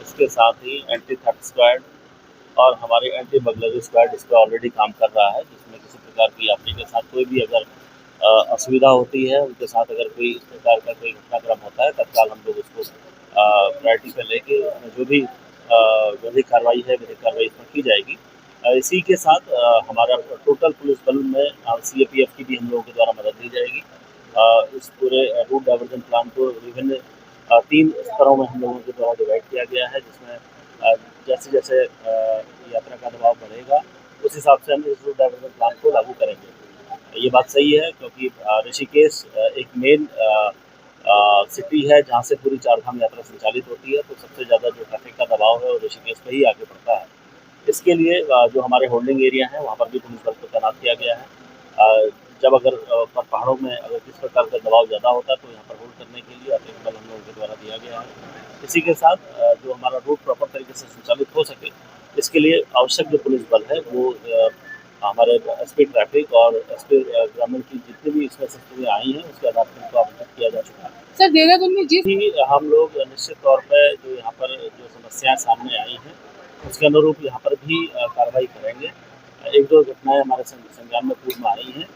इसके साथ ही anti theft squad और हमारे एंटी बर्गलरी स्क्वाड इस पर ऑलरेडी काम कर रहा है, जिसमें किसी प्रकार की यात्री के साथ कोई भी अगर असुविधा होती है, उनके साथ अगर कोई इस प्रकार का कोई घटनाक्रम होता है, तत्काल हम लोग उसको प्रायोरिटी पर लेके उसमें जो भी विधिक कार्रवाई है, विधिक कार्रवाई इसमें की जाएगी। इसी के साथ हमारा टोटल पुलिस बल में CAPF की भी हम लोगों के द्वारा मदद ली जाएगी। इस पूरे रूट डाइवर्जन प्लान को विभिन्न 3 स्तरों में हम लोगों के द्वारा डिवाइड किया गया है, जिसमें जैसे जैसे यात्रा का दबाव बढ़ेगा, उस हिसाब से हम इस रूट डाइवर्जन प्लान को लागू करेंगे। ये बात सही है, क्योंकि ऋषिकेश एक मेन सिटी है जहाँ से पूरी चारधाम यात्रा संचालित होती है, तो सबसे ज़्यादा जो ट्रैफिक का दबाव है वो ऋषिकेश पे ही आके पड़ता है। इसके लिए जो हमारे होल्डिंग एरिया है वहाँ पर भी पुलिस बल को तैनात किया गया है। जब अगर पहाड़ों में अगर किस प्रकार का दबाव ज़्यादा होता है तो यहाँ पर होल्ड करने के लिए अतिरिक्त बल हम लोगों के द्वारा दिया गया है। इसी के साथ जो हमारा रूट प्रॉपर तरीके से संचालित हो सके, इसके लिए आवश्यक जो पुलिस बल है वो हमारे SP ट्रैफिक और SP ग्रामीण की जितनी भी इसमें शक्तियाँ आई हैं उसके आधार पर उनको आवंटित किया जा चुका है। सर, देहरादून में जिस हम लोग निश्चित तौर पर जो यहाँ पर जो समस्याएं सामने आई हैं उसके अनुरूप यहाँ पर भी कार्रवाई करेंगे। 1-2 घटनाएं हमारे संज्ञान में पूर्व में आई हैं।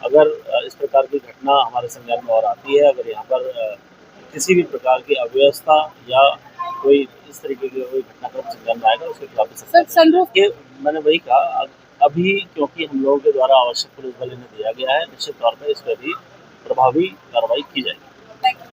अगर इस प्रकार की घटना हमारे संज्ञान में और आती है, अगर यहाँ पर किसी भी प्रकार की अव्यवस्था या कोई इस तरीके की कोई घटनाक्रम संज्ञान में आएगा, उसके खिलाफ सनरूफ ये मैंने वही कहा, अभी क्योंकि हम लोगों के द्वारा आवश्यक पुलिस बल इन्हें दिया गया है, निश्चित तौर पर इस पर भी प्रभावी कार्रवाई की जाएगी।